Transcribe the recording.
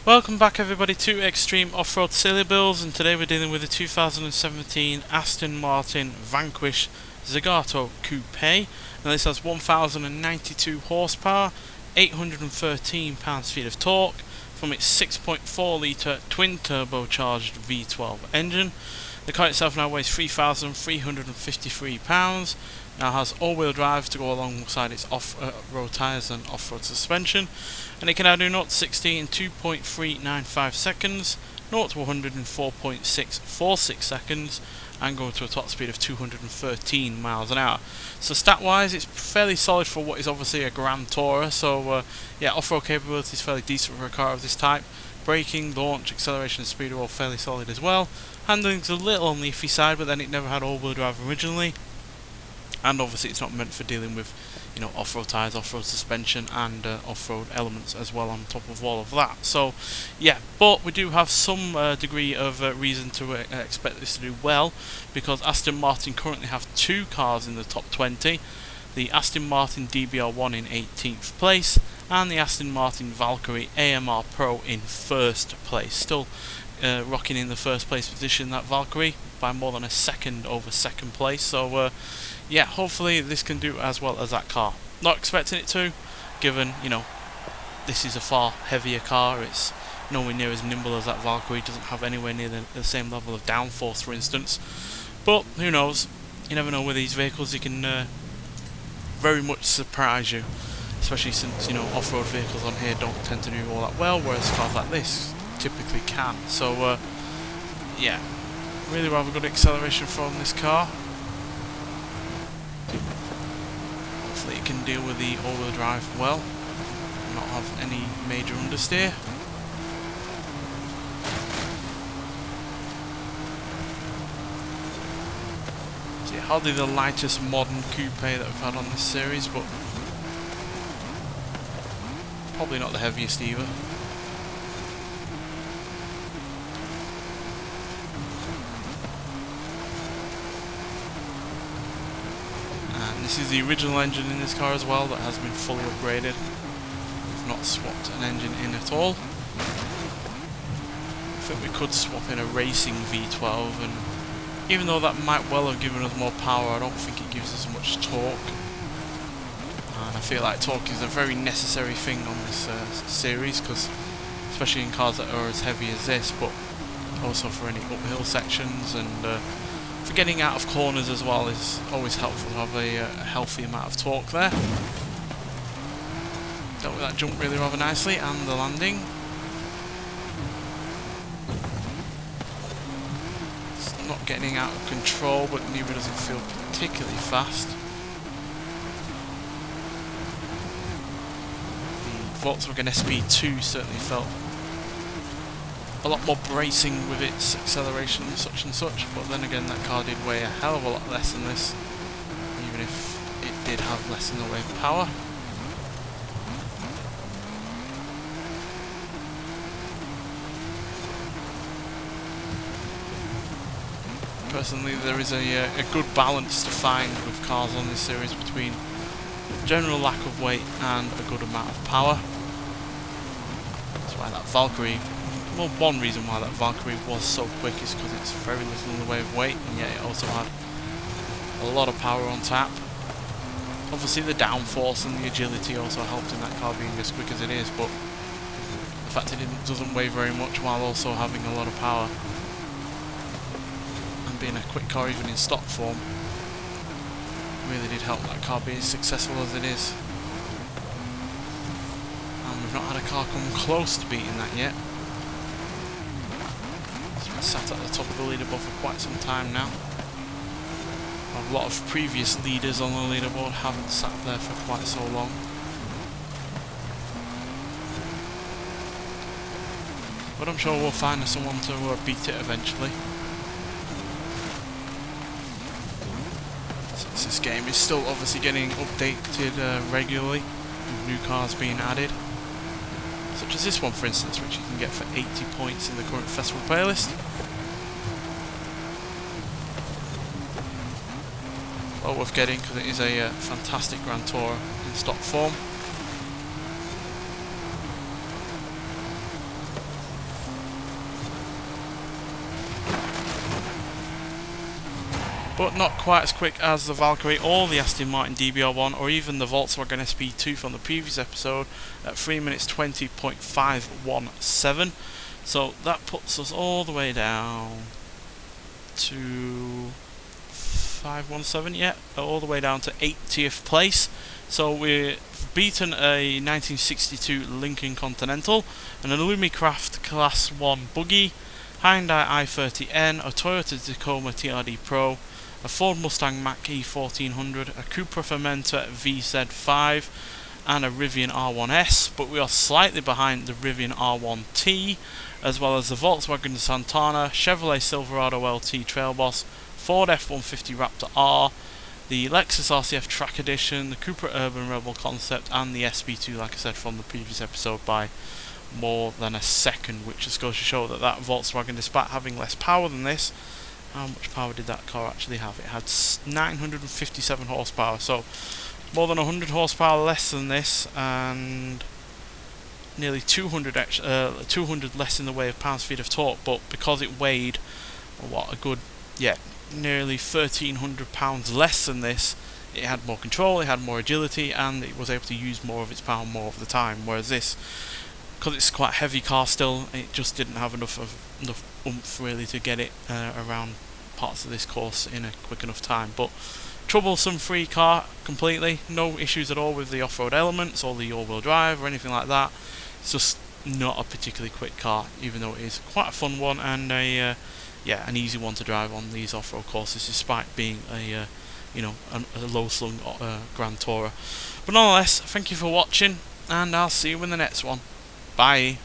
Welcome back everybody to Extreme Off-Road Silly Bills, and today we're dealing with the 2017 Aston Martin Vanquish Zagato Coupé. Now this has 1092 horsepower, 813 pounds-feet of torque from its 6.4 litre twin turbocharged V12 engine. The car itself now weighs 3,353 pounds, now has all-wheel drive to go alongside its off-road tyres and off-road suspension, and it can now do 0 to 60 in 2.395 seconds, 0 to 100 in 4.646 seconds, and going to a top speed of 213 miles an hour. So stat-wise, it's fairly solid for what is obviously a Grand Tourer. So yeah, off-road capability is fairly decent for a car of this type. Braking, launch, acceleration and speed are all fairly solid as well. Handling's a little on the iffy side, but then it never had all-wheel drive originally. And obviously it's not meant for dealing with, you know, off-road tyres, off-road suspension and off-road elements as well on top of all of that. So yeah, but we do have some degree of reason to expect this to do well, because Aston Martin currently have two cars in the top 20. The Aston Martin DBR1 in 18th place and the Aston Martin Valkyrie AMR Pro in 1st place. Still rocking in the first place position, that Valkyrie, by more than a second over second place. So yeah, hopefully this can do as well as that car. Not expecting it to, given, you know, this is a far heavier car. It's nowhere near as nimble as that Valkyrie, doesn't have anywhere near the same level of downforce, for instance. But who knows, you never know with these vehicles. You can very much surprise you, especially since, you know, off-road vehicles on here don't tend to do all that well, whereas cars like this typically can. So yeah, really rather good acceleration from this car. Hopefully it can deal with the all-wheel drive well and not have any major understeer. So yeah, hardly the lightest modern coupe that we've had on this series, but probably not the heaviest either. This is the original engine in this car as well that has been fully upgraded. We've not swapped an engine in at all. I think we could swap in a racing V12, and even though that might well have given us more power, I don't think it gives us much torque. And I feel like torque is a very necessary thing on this series, because especially in cars that are as heavy as this, but also for any uphill sections and for getting out of corners as well is always helpful to have a healthy amount of torque there. Dealt with that jump really rather nicely, and the landing. It's not getting out of control, but neither does it feel particularly fast. The Volkswagen SP2 certainly felt a lot more bracing with its acceleration and such, but then again that car did weigh a hell of a lot less than this, even if it did have less in the way of power. Personally, there is a good balance to find with cars on this series between general lack of weight and a good amount of power. That's why that Valkyrie, well, one reason why that Valkyrie was so quick is because it's very little in the way of weight, and yet it also had a lot of power on tap. Obviously the downforce and the agility also helped in that car being as quick as it is, but the fact it doesn't weigh very much while also having a lot of power and being a quick car even in stock form really did help that car be as successful as it is. And we've not had a car come close to beating that yet. Sat at the top of the leaderboard for quite some time now. A lot of previous leaders on the leaderboard haven't sat there for quite so long. But I'm sure we'll find someone to beat it eventually. Since this game is still obviously getting updated regularly, with new cars being added. Such as this one, for instance, which you can get for 80 points in the current festival playlist. Well worth getting, because it is a fantastic Grand Tourer in stock form. but not quite as quick as the Valkyrie or the Aston Martin DBR1 or even the Volkswagen SP2 from the previous episode at 3 minutes 20.517. So that puts us all the way down to 517, yeah, all the way down to 80th place. So we've beaten a 1962 Lincoln Continental, an Illumicraft Class 1 buggy, Hyundai i30N, a Toyota Tacoma TRD Pro, a Ford Mustang Mach-E 1400, a Cupra Fermenta VZ5, and a Rivian R1S, but we are slightly behind the Rivian R1T, as well as the Volkswagen Santana, Chevrolet Silverado LT Trail Boss, Ford F-150 Raptor R, the Lexus RCF Track Edition, the Cupra Urban Rebel Concept, and the SP2, like I said from the previous episode, by more than a second, which just goes to show that that Volkswagen, despite having less power than this, how much power did that car actually have? It had 957 horsepower, so more than 100 horsepower less than this, and nearly 200 less in the way of pounds-feet of torque. But because it weighed, what, a good, yeah, nearly 1,300 pounds less than this, it had more control, it had more agility, and it was able to use more of its power more of the time. Whereas this, because it's quite a heavy car still, it just didn't have enough oomph really to get it around parts of this course in a quick enough time. But troublesome free car completely, no issues at all with the off-road elements or the all-wheel drive or anything like that. It's just not a particularly quick car, even though it is quite a fun one and a an easy one to drive on these off-road courses, despite being a low-slung Grand Tourer. But nonetheless, thank you for watching, and I'll see you in the next one. Bye.